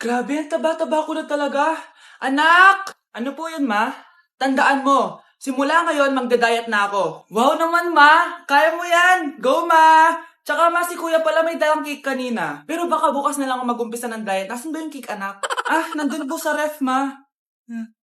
Grabe, ang taba-taba ko na talaga. Anak! Ano po yun, ma? Tandaan mo, simula ngayon magda-diet na ako. Wow naman, ma! Kaya mo yan! Go, ma! Tsaka ma, si kuya pala may dalang cake kanina. Pero baka bukas na lang ako mag-umpisa ng diet. Nasaan ba yung cake, anak? Ah, nandun po sa ref, ma.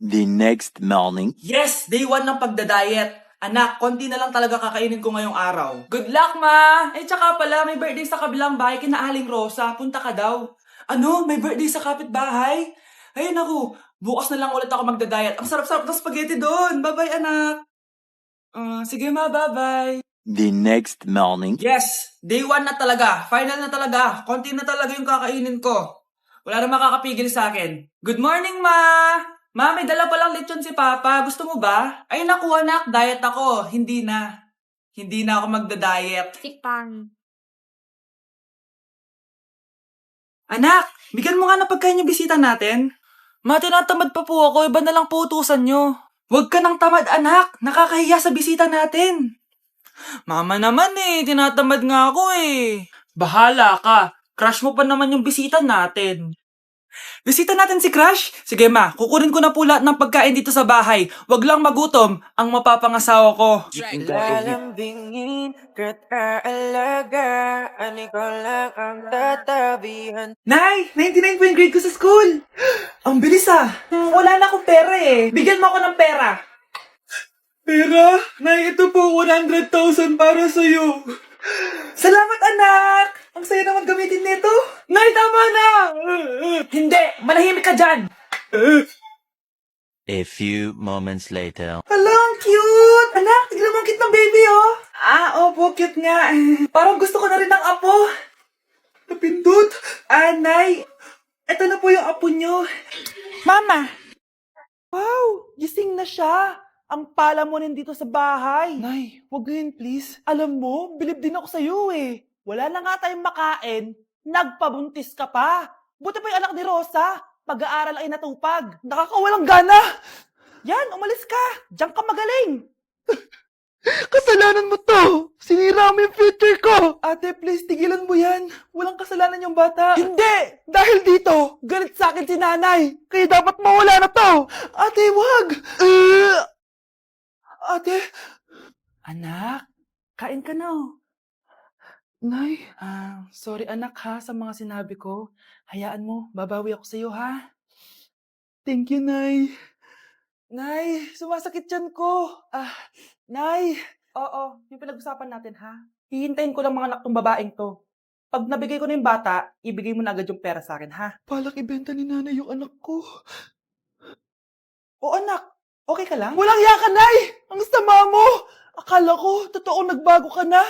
The next morning. Yes! Day 1 ng pagda-diet. Anak, konti na lang talaga kakainin ko ngayong araw. Good luck, ma! Eh, tsaka pala, may birthday sa kabilang bahay kina Aling Rosa. Punta ka daw. Ano? May birthday sa kapitbahay? Ay, naku. Bukas na lang ulit ako magda-diet. Ang sarap-sarap ng spaghetti doon. Bye-bye, anak. Sige, ma. Bye-bye. The next morning. Yes! Day 1 na talaga. Final na talaga. Konti na talaga yung kakainin ko. Wala na makakapigil sa akin. Good morning, ma! Ma, may dala palang lechon si Papa. Gusto mo ba? Ay, naku, anak. Diet ako. Hindi na. Hindi na ako magda-diet. Tikpan. Anak, bigyan mo nga ng pagkain yung bisita natin. Ma, tinatamad pa po ako. Iba na lang po utusan nyo. Huwag ka nang tamad, anak. Nakakahiya sa bisita natin. Mama naman tinatamad nga ako Bahala ka. Crush mo pa naman yung bisita natin. Bisita natin si Crush? Sige ma, kukunin ko na po lahat ng pagkain dito sa bahay. Wag lang magutom ang mapapangasawa ko. Lalambingin ka't aalagaan, ikaw lang ang tatabihan. Nay, 99 po yung grade ko sa school. Ang bilis Wala na akong pera Bigyan mo ako ng pera. Pera? Nay, ito po 100,000 para sa'yo. Salamat, anak! Ang saya naman gamitin nito. Nay, tama na! Hindi! Manahimik ka dyan! A few moments later. Hala, ang cute! Anak, tignan mo ang cute ng baby, oh! Opo, cute nga. Parang gusto ko na rin ng apo. Napindot! Nay, eto na po yung apo nyo. Mama! Wow, gising na siya. Ang pala mo nandito sa bahay. Nay, wag ganyan please. Alam mo, bilib din ako sa'yo Wala na nga tayong makain, nagpabuntis ka pa. Buti pa yung anak ni Rosa, pag-aaral ay natupag. Nakakawalang gana. Yan, umalis ka. Diyan ka magaling. Kasalanan mo to. Sinira mo yung future ko. Ate, please, tigilan mo yan. Walang kasalanan yung bata. Hindi! Dahil dito, galit sa akin si nanay. Kaya dapat mawala na to. Ate, wag. Ate. Anak, kain ka na Nay, sorry anak ha sa mga sinabi ko. Hayaan mo, babawi ako sa'yo ha. Thank you, Nay. Nay, sumasakit tiyan ko. Nay. Oo, yung pinag-usapan natin ha. Hihintayin ko lang mga anak tong babaeng to. Pag nabigay ko na yung bata, ibigay mo na agad yung pera sa akin ha. Balak ibenta ni nanay yung anak ko. O anak, okay ka lang? Walang hiya ka, Nay! Ang sama mo! Akala ko, totoo nagbago ka na.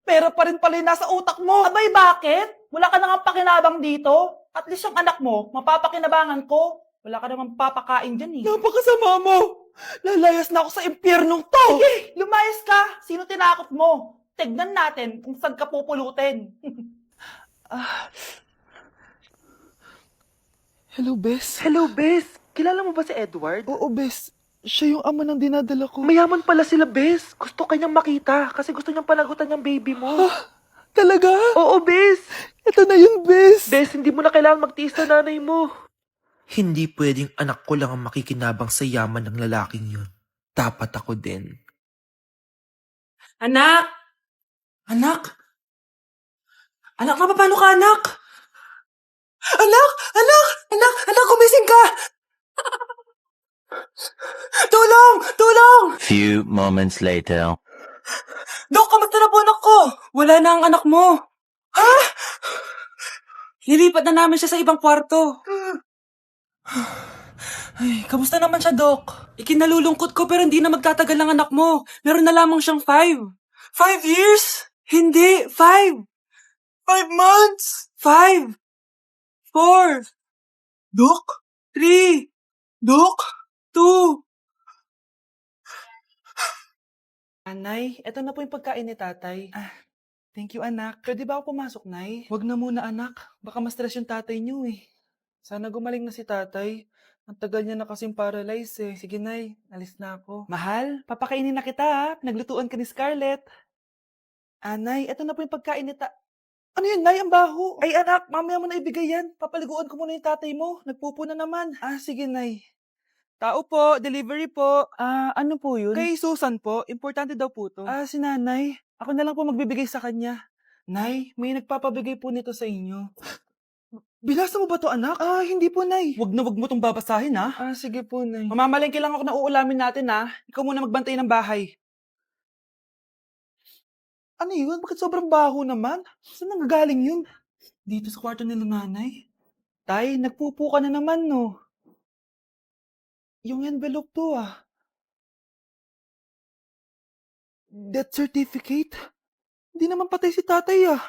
Pera pa rin pala yung nasa utak mo. Abay, bakit? Wala ka nang pakinabang dito. At least yung anak mo, mapapakinabangan ko. Wala ka namang papakain dyan Napakasama mo! Lalayas na ako sa impyernong to! Sige, lumayas ka! Sino tinakot mo? Tignan natin kung saan ka pupulutin. Hello, Bes. Hello, Bes. Kilala mo ba si Edward? Oo, Bes. Siya yung ama ng dinadala ko. Mayaman pala sila, Bes. Gusto kanyang makita kasi gusto niyang panagutan yung baby mo. Talaga? Oo, Bes. Ito na yun, Bes. Bes, hindi mo na kailangan magtiis na nanay mo. Hindi pwedeng anak ko lang ang makikinabang sa yaman ng lalaking yun. Dapat ako din. Anak! Anak! Anak, paano ka, anak? Anak! Anak! Anak! Anak, gumising ka! Tulong! Tulong! Few moments later. Dok, kamusta na po anak ko? Wala na ang anak mo. Ha? Nilipat na namin siya sa ibang kwarto. Ay, kamusta naman siya, Dok? Ikinalulungkot ko pero hindi na magtatagal ng anak mo. Meron na lamang siyang 5. 5 years? Hindi, 5. 5 months? 5. 4. Dok? 3. Dok? 2. Nay, eto na po yung pagkain ni tatay. Thank you, anak. Pwede ba ako pumasok, Nay? Wag na muna, anak. Baka ma-stress yung tatay niyo Sana gumaling na si tatay. Ang tagal niya na kasing paralyzed Sige, Nay. Alis na ako. Mahal, papakainin na kita Naglutuan ka ni Scarlett. Nay, eto na po yung pagkain ni Ano yun, Nay? Ang baho. Ay anak, mamaya mo na ibigay yan. Papaliguan ko muna yung tatay mo. Nagpupo na naman. Ah, sige, Nay. Tao po, delivery po. Ah, ano po yun? Kay Susan po, importante daw po to. Ah, si nanay. Ako na lang po magbibigay sa kanya. Nay, may nagpapabigay po nito sa inyo. Binasa mo ba to, anak? Ah, hindi po, Nay. Wag mo tong babasahin, ha? Ah, sige po, Nay. Mamamalengke lang ako na uulamin natin, ha? Ikaw muna magbantay ng bahay. Ano yun? Bakit sobrang baho naman? Saan nanggagaling yun? Dito sa kwarto nila nanay. Tay, nagpupo ka na naman, no? Yung envelope to, ah. Death certificate? Hindi naman patay si tatay, ah.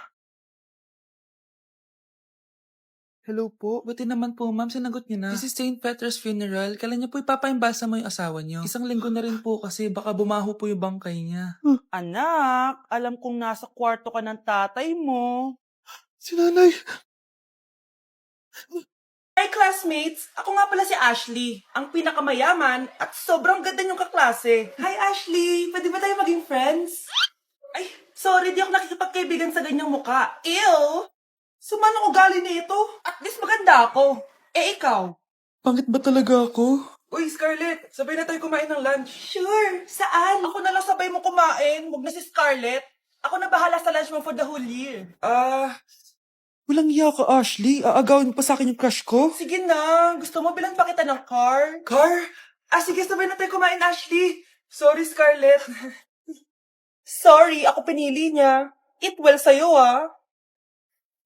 Hello po. Buti naman po, ma'am. Sinagot niyo na. This is St. Peter's Funeral. Kailan niyo po ipapaimbasa mo yung asawa niyo? Isang linggo na rin po kasi baka bumaho po yung bangkay niya. Anak, alam kong nasa kwarto ka ng tatay mo. Si nanay. Hi classmates! Ako nga pala si Ashley, ang pinakamayaman at sobrang ganda niyong kaklase. Hi Ashley! Pwede ba tayo maging friends? Ay, sorry, di ako nakikipagkaibigan sa ganyang muka. Ew! Sumanong ugali na ito. At least maganda ako. Eh ikaw? Pangit ba talaga ako? Uy, Scarlett, sabay na tayo kumain ng lunch. Sure, saan? Ako na lang sabay mo kumain, huwag na si Scarlett. Ako na bahala sa lunch mo for the whole year. Walang iya ka, Ashley. Aagawin mo pa sa akin yung crush ko? Sige na. Gusto mo bilan pa kita ng car? Car? Ah, sige. Sabay na tayo kumain, Ashley. Sorry, Scarlett. Sorry, ako pinili niya. Eat well sa'yo, ah.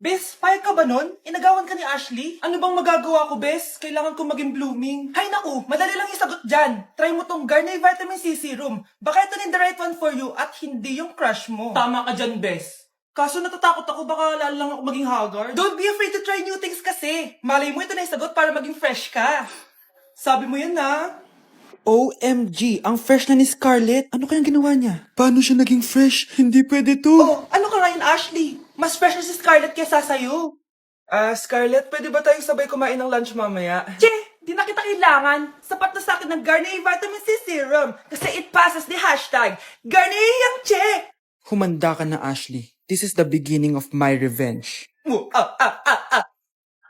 Bes, payag ka ba nun? Inagawan ka ni Ashley? Ano bang magagawa ko, Bes? Kailangan ko maging blooming. Hay naku, madali lang isagot dyan. Try mo tong Garnier Vitamin C Serum. Baka ito na the right one for you at hindi yung crush mo. Tama ka dyan, Bes. Kaso natatakot ako, baka lalo lang ako maging haggard. Don't be afraid to try new things kasi. Malay mo ito na yung sagot para maging fresh ka. Sabi mo yan na. OMG, ang fresh na ni Scarlett. Ano kayang ginawa niya? Paano siya naging fresh? Hindi pwede to. Oh, ano ka ngayon, Ashley? Mas fresh na si Scarlett kesa sa'yo. Scarlett, pwede ba tayong sabay kumain ng lunch mamaya? Che, di na kita kailangan. Sapat na sa akin ng Garnier Vitamin C Serum kasi it passes the hashtag Garnier yang che. Humanda ka na, Ashley. This is the beginning of my revenge.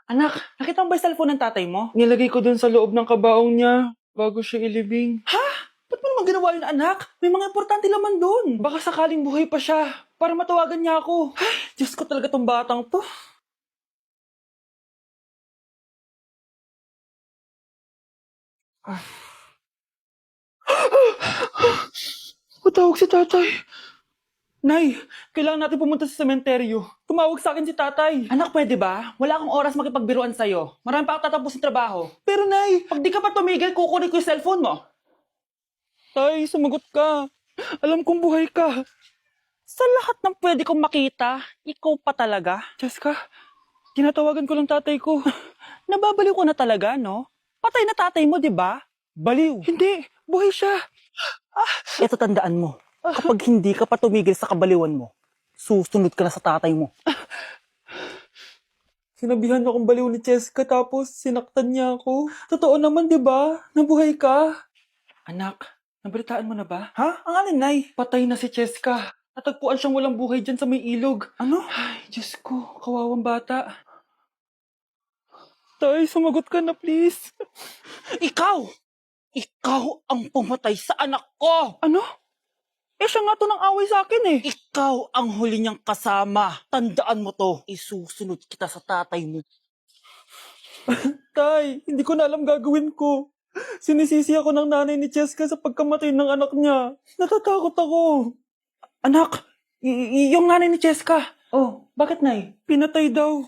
Anak, nakita mo ba yung cellphone ng tatay mo? Nilagay ko dun sa loob ng kabaong niya bago siya ilibing. Ha? Ba't mo naman ginawa yun, anak? May mga importante laman dun. Baka sakaling buhay pa siya para matawagan niya ako. Ay, Diyos ko talaga tong batang to. Patawag si tatay. Nay, kailangan natin pumunta sa sementeryo. Tumawag sa akin si tatay. Anak, pwede ba? Wala akong oras makipagbiruan sa'yo. Marami pa ako tatapusin trabaho. Pero Nay, pag di ka pa tumigil, kukunin ko yung cellphone mo. Tay, sumagot ka. Alam kong buhay ka. Sa lahat ng pwede kong makita, ikaw pa talaga. Jessica, tinatawagan ko lang tatay ko. Nababaliw ko na talaga, no? Patay na tatay mo, di ba? Baliw. Hindi, buhay siya. Ito tandaan mo. Kapag hindi ka pa tumigil sa kabaliwan mo, susunod ka na sa tatay mo. Sinabihan akong baliw ni Cheska tapos sinaktan niya ako. Totoo naman, di ba? Nabuhay ka. Anak, nabalitaan mo na ba? Ha? Ang alin, Nay? Patay na si Cheska. Natagpuan siyang walang buhay dyan sa may ilog. Ano? Ay, Diyos ko, kawawang bata. Tay, sumagot ka na, please. Ikaw! Ikaw ang pumatay sa anak ko! Ano? Eh, siya nga to ng away sa akin eh. Ikaw ang huli niyang kasama. Tandaan mo to. Isusunod kita sa tatay mo. Tay, hindi ko na alam gagawin ko. Sinisisi ako ng nanay ni Cheska sa pagkamatay ng anak niya. Natatakot ako. Anak, yung nanay ni Cheska. Oh, bakit, Nay? Pinatay daw.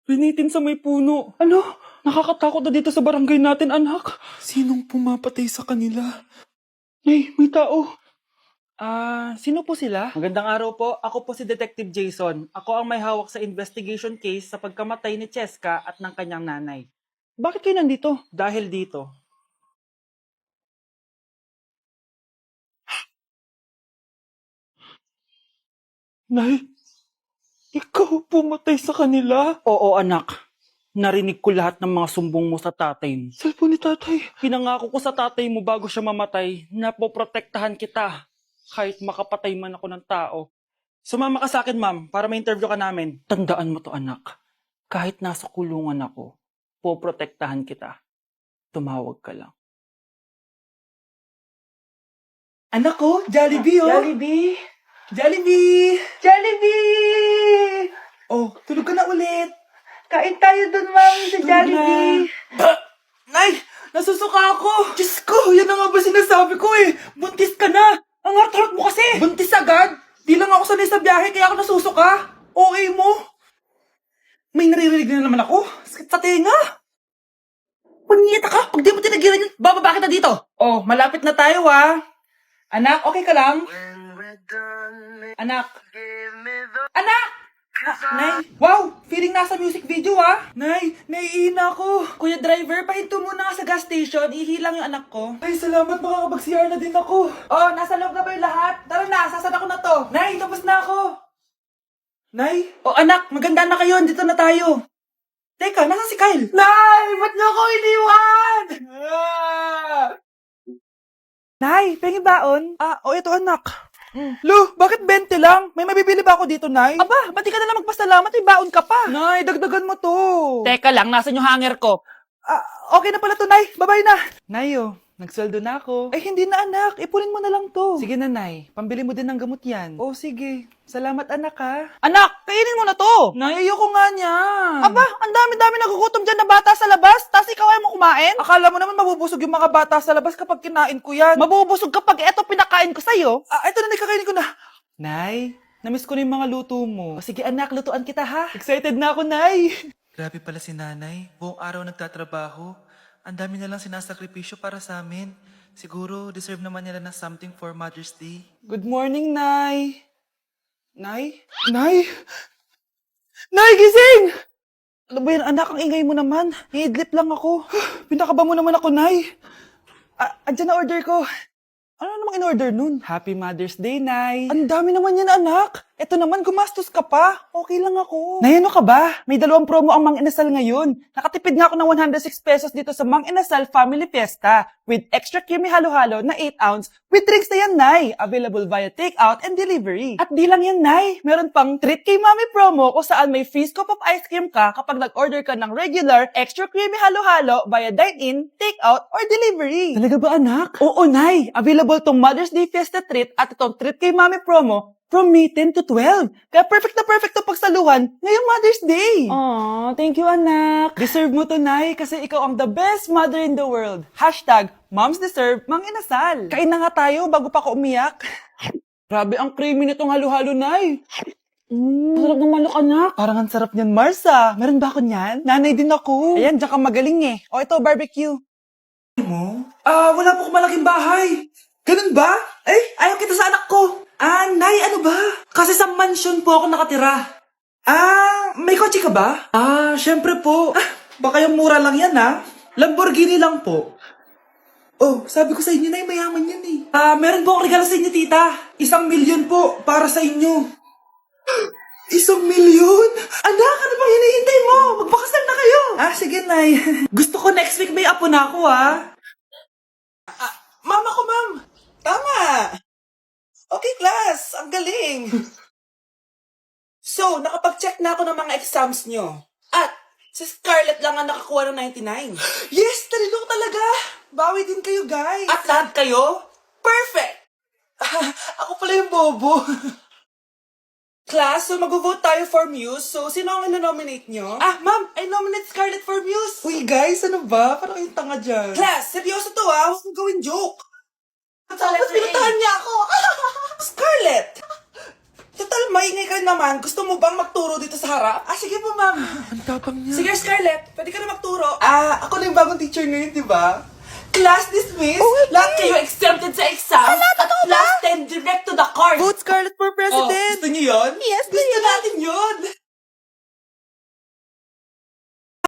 Pinitin sa may puno. Ano? Nakakatakot na dito sa barangay natin, anak. Sinong pumapatay sa kanila? Nay, may tao. Sino po sila? Magandang araw po. Ako po si Detective Jason. Ako ang may hawak sa investigation case sa pagkamatay ni Cheska at ng kanyang nanay. Bakit kayo nandito? Dahil dito. Nay, ikaw pumatay sa kanila? Oo, anak. Narinig ko lahat ng mga sumbong mo sa tatay mo. Cellphone ni tatay. Pinangako ko sa tatay mo bago siya mamatay na poprotektahan kita kahit makapatay man ako ng tao. Sumama ka sa akin, ma'am, para may interview ka namin. Tandaan mo to, anak. Kahit nasa kulungan ako, poprotektahan kita. Tumawag ka lang. Anak ko, Jollibee, oh. Jollibee. Jollibee. Jollibee. Oh, tulog ka na ulit. Kain tayo dun, mami, sa Jollibee. Nay, nasusuka ako. Diyos ko, yan na nga ba sinasabi ko eh. Buntis ka na. Ang harot mo kasi. Buntis agad? Di lang ako sanay sa biyahe, kaya ako nasusuka. Okay mo? May naririnig na naman ako. Sakit sa tenga. Pangita ka, pag di mo tinagilan yun, bababa kita dito. Oh, malapit na tayo Anak, okay ka lang? Anak. Anak! Nay, wow! Feeling nasa music video Nay, naiina ako. Kuya driver, pahinto muna nga sa gas station. Ihilang yung anak ko. Ay, salamat, makakapag-CR na din ako. Oh, nasa loob na ba yung lahat? Tara na, sasan ako na to. Nay, tapos na ako. Nay? Oh, anak, maganda na kayo. Dito na tayo. Teka, nasa si Kyle? Nay, ba't niyo ako iniwan? Nay, pengi baon? Ito anak. Lo, bakit 20 lang? May mabibili ba ako dito, Nay? Aba, ba't di ka na lang magpasalamat? May baon ka pa. Nay, dagdagan mo to. Teka lang, nasan yung hanger ko? Okay na pala to, Nay. Babay na. Nay, nagsweldo na ako. Ay, hindi na, anak. Ipunin mo na lang to. Sige na, Nay. Pambili mo din ng gamot yan. Oh, sige. Salamat, anak, Anak, kainin mo na to. Nay, ayoko nga niyan. Aba, ang dami-dami nagugutom dyan na bata sa labas, tas ikaw ay mo kumain? Akala mo naman mabubusog yung mga bata sa labas kapag kinain ko yan. Mabubusog kapag eto pinakain ko sa'yo? Ito na, kakainin ko na. Nay, namiss ko na yung mga luto mo. O, sige, anak, lutuan kita, Excited na ako, Nay. Grabe pala si nanay. Buong araw nagtatrabaho. Ang dami na lang sinasakripisyo para sa amin. Siguro, deserve naman nila na something for Mother's Day. Good morning, Nay. Nay? Nay? Nay, gising! Ano ba yan, anak? Ang ingay mo naman. Hihidlip lang ako. Pinakaba mo naman ako, Nay. Andyan na order ko. Ano namang in-order nun? Happy Mother's Day, Nay. Ang dami naman yan, anak. Eto naman, gumastos ka pa. Okay lang ako. Nay, ano ka ba? May 2 promo ang Mang Inasal ngayon. Nakatipid nga ako ng 106 pesos dito sa Mang Inasal Family Fiesta with extra creamy halo-halo na 8 ounce with drinks na yan, Nay. Available via takeout and delivery. At di lang yan, Nay. Meron pang Treat Kay Mami promo kung saan may free scoop of ice cream ka kapag nag-order ka ng regular extra creamy halo-halo via dine-in, takeout, or delivery. Talaga ba, anak? Oo, Nay. Available tong Mother's Day Fiesta Treat at itong Treat Kay Mami promo from May 10 to 12. Kaya perfect na perfect to pagsaluhan ngayong Mother's Day. Aw, thank you, anak. Deserve mo to, Nay, kasi ikaw ang the best mother in the world. #Moms deserve Mang Inasal. Kain na nga tayo bago pa ako umiyak. Grabe ang creamy nitong halo-halo, Nay. Masarap ng manok, anak. Parang ang sarap niyan, Marsa. Meron ba ako niyan? Nanay din ako. Ayan, diyan ka magaling O, ito, barbecue. Wala po akong malaking bahay. Ganun ba? Ayaw kita sa anak ko. Nay, ano ba? Kasi sa mansion po ako nakatira. May kotse ka ba? Syempre po. Baka yung mura lang yan, Lamborghini lang po. Oh, sabi ko sa inyo, Nay, mayaman yan meron po akong regalo sa inyo, tita. 1 milyon po para sa inyo. 1 milyon? Anak, ano bang hinihintay mo? Magpakasal na kayo. Sige, Nay. Gusto ko next week may apo na ako, Mama ko, ma'am. Tama. Okay, class. Ang galing. So, nakapag-check na ako ng mga exams nyo. At, si Scarlett lang ang nakakuha ng 99. Yes! Talino ko talaga! Bawi din kayo, guys. At lahat kayo? Perfect! Ako pala yung bobo. Class, so mag-vote tayo for Muse. So, sino ang ino-nominate nyo? Ma'am, I nominate Scarlett for Muse. Uy, guys, ano ba? Parang kayong tanga dyan. Class, seryoso to Huwag mong gawin joke. Tapos pinuntahan niya ako. Scarlett! Total, maingay ka naman. Gusto mo bang magturo dito sa harap? Sige po, ma'am. Ang tapang niya. Sige, Scarlett. Pwede ka na magturo. Ako na yung bagong teacher ngayon, di ba? Class dismissed. Lahat kayo exempted sa exam. At last 10 direct to the course. Vote Scarlett for president. Gusto niyo yun? Yes, gusto natin yun.